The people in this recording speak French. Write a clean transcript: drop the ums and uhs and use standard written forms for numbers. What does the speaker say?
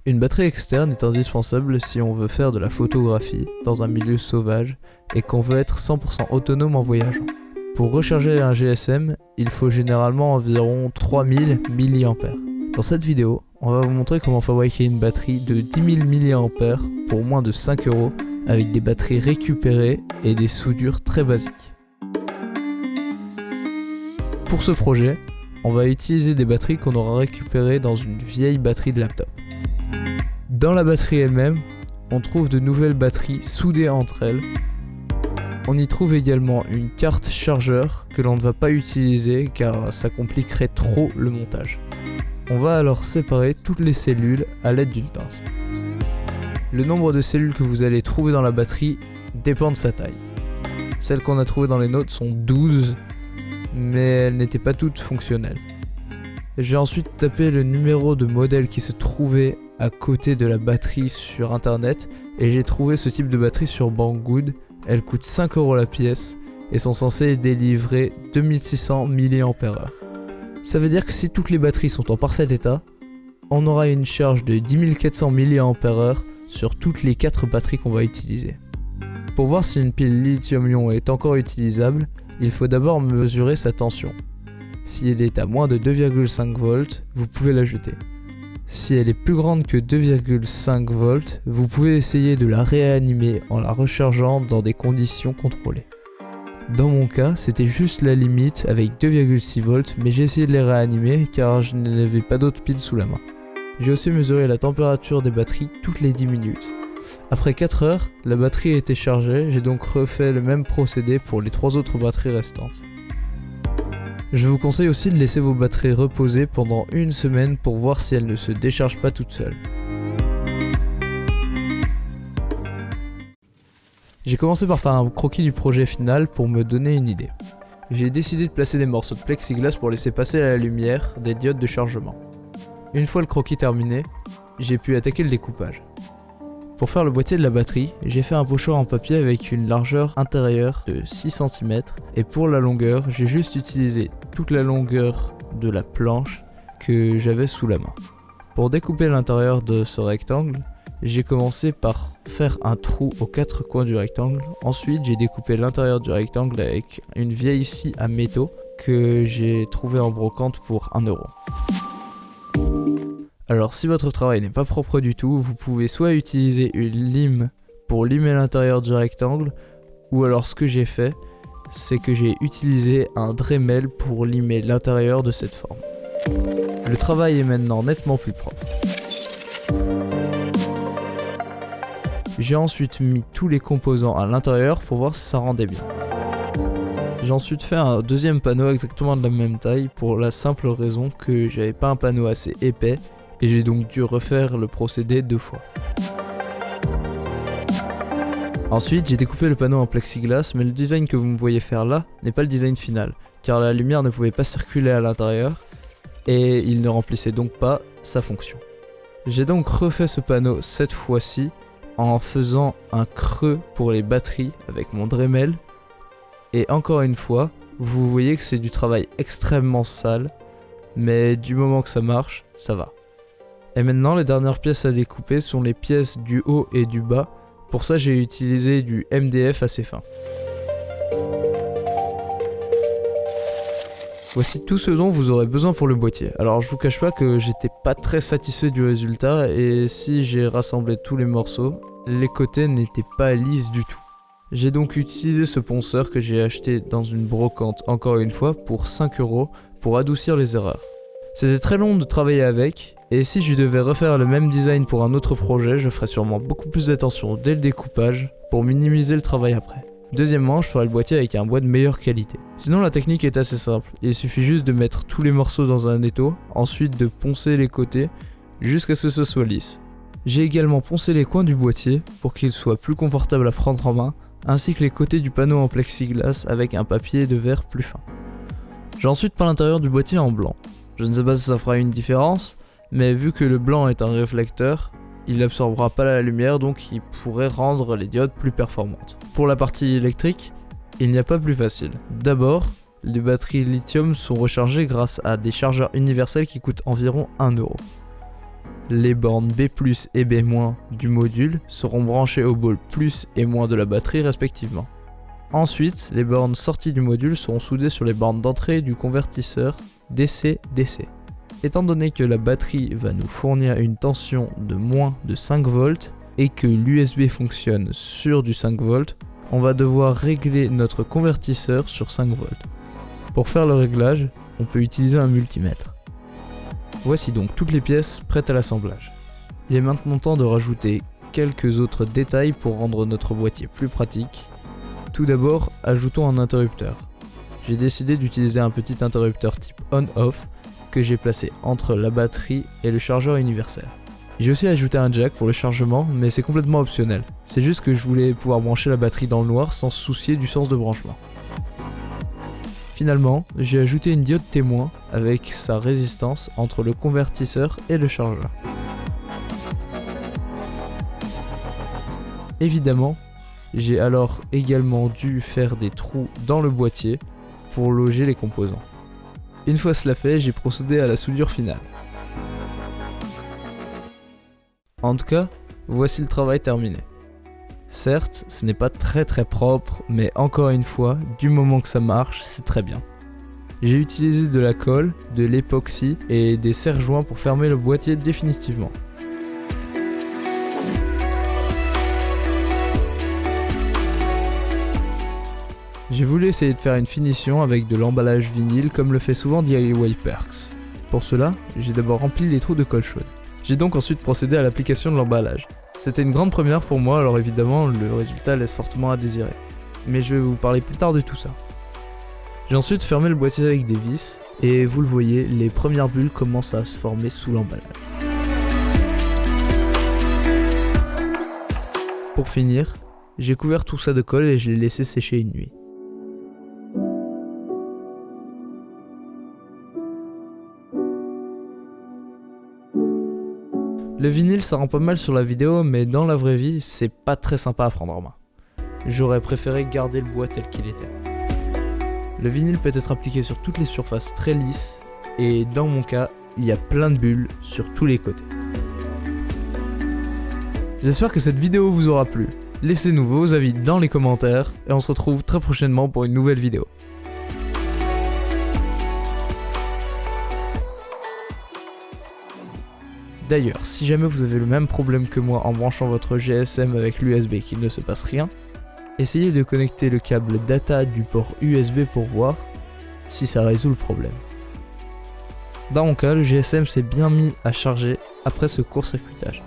Une batterie externe est indispensable si on veut faire de la photographie dans un milieu sauvage et qu'on veut être 100% autonome en voyageant. Pour recharger un GSM, il faut généralement environ 3000 mAh. Dans cette vidéo, on va vous montrer comment fabriquer une batterie de 10 000 mAh pour moins de 5 € avec des batteries récupérées et des soudures très basiques. Pour ce projet, on va utiliser des batteries qu'on aura récupérées dans une vieille batterie de laptop. Dans la batterie elle-même, on trouve de nouvelles batteries soudées entre elles. On y trouve également une carte chargeur que l'on ne va pas utiliser car ça compliquerait trop le montage. On va alors séparer toutes les cellules à l'aide d'une pince. Le nombre de cellules que vous allez trouver dans la batterie dépend de sa taille. Celles qu'on a trouvées dans les notes sont 12, mais elles n'étaient pas toutes fonctionnelles. J'ai ensuite tapé le numéro de modèle qui se trouvait à côté de la batterie sur internet et j'ai trouvé ce type de batterie sur Banggood. Elles coûtent 5 € la pièce et sont censées délivrer 2600 mAh. Ça veut dire que si toutes les batteries sont en parfait état, on aura une charge de 10 400 mAh sur toutes les 4 batteries qu'on va utiliser. Pour voir si une pile lithium-ion est encore utilisable, il faut d'abord mesurer sa tension. Si elle est à moins de 2,5 volts, vous pouvez la jeter. Si elle est plus grande que 2,5 volts, vous pouvez essayer de la réanimer en la rechargeant dans des conditions contrôlées. Dans mon cas, c'était juste la limite avec 2,6 volts, mais j'ai essayé de les réanimer car je n'avais pas d'autres piles sous la main. J'ai aussi mesuré la température des batteries toutes les 10 minutes. Après 4 heures, la batterie était chargée, j'ai donc refait le même procédé pour les 3 autres batteries restantes. Je vous conseille aussi de laisser vos batteries reposer pendant une semaine pour voir si elles ne se déchargent pas toutes seules. J'ai commencé par faire un croquis du projet final pour me donner une idée. J'ai décidé de placer des morceaux de plexiglas pour laisser passer la lumière des diodes de chargement. Une fois le croquis terminé, j'ai pu attaquer le découpage. Pour faire le boîtier de la batterie, j'ai fait un pochoir en papier avec une largeur intérieure de 6 cm et pour la longueur, j'ai juste utilisé toute la longueur de la planche que j'avais sous la main. Pour découper l'intérieur de ce rectangle, j'ai commencé par faire un trou aux 4 coins du rectangle. Ensuite, j'ai découpé l'intérieur du rectangle avec une vieille scie à métaux que j'ai trouvée en brocante pour 1 €. Alors si votre travail n'est pas propre du tout, vous pouvez soit utiliser une lime pour limer l'intérieur du rectangle, ou alors ce que j'ai fait, c'est que j'ai utilisé un Dremel pour limer l'intérieur de cette forme. Le travail est maintenant nettement plus propre. J'ai ensuite mis tous les composants à l'intérieur pour voir si ça rendait bien. J'ai ensuite fait un deuxième panneau exactement de la même taille pour la simple raison que j'avais pas un panneau assez épais et j'ai donc dû refaire le procédé 2 fois. Ensuite, j'ai découpé le panneau en plexiglas, mais le design que vous me voyez faire là n'est pas le design final, car la lumière ne pouvait pas circuler à l'intérieur et il ne remplissait donc pas sa fonction. J'ai donc refait ce panneau cette fois-ci en faisant un creux pour les batteries avec mon Dremel et encore une fois, vous voyez que c'est du travail extrêmement sale, mais du moment que ça marche, ça va. Et maintenant, les dernières pièces à découper sont les pièces du haut et du bas. Pour ça, j'ai utilisé du MDF assez fin. Voici tout ce dont vous aurez besoin pour le boîtier. Alors, je vous cache pas que j'étais pas très satisfait du résultat et si j'ai rassemblé tous les morceaux, les côtés n'étaient pas lisses du tout. J'ai donc utilisé ce ponceur que j'ai acheté dans une brocante encore une fois pour 5 € pour adoucir les erreurs. C'était très long de travailler avec, et si je devais refaire le même design pour un autre projet, je ferais sûrement beaucoup plus d'attention dès le découpage pour minimiser le travail après. Deuxièmement, je ferai le boîtier avec un bois de meilleure qualité. Sinon, la technique est assez simple, il suffit juste de mettre tous les morceaux dans un étau, ensuite de poncer les côtés jusqu'à ce que ce soit lisse. J'ai également poncé les coins du boîtier pour qu'il soit plus confortable à prendre en main, ainsi que les côtés du panneau en plexiglas avec un papier de verre plus fin. J'ai ensuite peint l'intérieur du boîtier en blanc. Je ne sais pas si ça fera une différence, mais vu que le blanc est un réflecteur, il n'absorbera pas la lumière, donc il pourrait rendre les diodes plus performantes. Pour la partie électrique, il n'y a pas plus facile. D'abord, les batteries lithium sont rechargées grâce à des chargeurs universels qui coûtent environ 1 €. les bornes B+ et B- du module seront branchées aux pôles plus et moins de la batterie respectivement. Ensuite, les bornes sorties du module seront soudées sur les bornes d'entrée du convertisseur DC-DC. Étant donné que la batterie va nous fournir une tension de moins de 5 volts et que l'USB fonctionne sur du 5 volts, on va devoir régler notre convertisseur sur 5 volts. Pour faire le réglage, on peut utiliser un multimètre. Voici donc toutes les pièces prêtes à l'assemblage. Il est maintenant temps de rajouter quelques autres détails pour rendre notre boîtier plus pratique. Tout d'abord, ajoutons un interrupteur. J'ai décidé d'utiliser un petit interrupteur type on-off que j'ai placé entre la batterie et le chargeur universel. J'ai aussi ajouté un jack pour le chargement, mais c'est complètement optionnel. C'est juste que je voulais pouvoir brancher la batterie dans le noir sans se soucier du sens de branchement. Finalement, j'ai ajouté une diode témoin avec sa résistance entre le convertisseur et le chargeur. Évidemment, j'ai alors également dû faire des trous dans le boîtier pour loger les composants. Une fois cela fait, j'ai procédé à la soudure finale. En tout cas, voici le travail terminé. Certes, ce n'est pas très propre, mais encore une fois, du moment que ça marche, c'est très bien. J'ai utilisé de la colle, de l'époxy et des serre-joints pour fermer le boîtier définitivement. J'ai voulu essayer de faire une finition avec de l'emballage vinyle comme le fait souvent DIY Perks. Pour cela, j'ai d'abord rempli les trous de colle chaude. J'ai donc ensuite procédé à l'application de l'emballage. C'était une grande première pour moi, alors évidemment le résultat laisse fortement à désirer. Mais je vais vous parler plus tard de tout ça. J'ai ensuite fermé le boîtier avec des vis, et vous le voyez, les premières bulles commencent à se former sous l'emballage. Pour finir, j'ai couvert tout ça de colle et je l'ai laissé sécher une nuit. Le vinyle ça rend pas mal sur la vidéo, mais dans la vraie vie, c'est pas très sympa à prendre en main. J'aurais préféré garder le bois tel qu'il était. Le vinyle peut être appliqué sur toutes les surfaces très lisses, et dans mon cas, il y a plein de bulles sur tous les côtés. J'espère que cette vidéo vous aura plu. Laissez-nous vos avis dans les commentaires, et on se retrouve très prochainement pour une nouvelle vidéo. D'ailleurs, si jamais vous avez le même problème que moi en branchant votre GSM avec l'USB et qu'il ne se passe rien, essayez de connecter le câble data du port USB pour voir si ça résout le problème. Dans mon cas, le GSM s'est bien mis à charger après ce court-circuitage.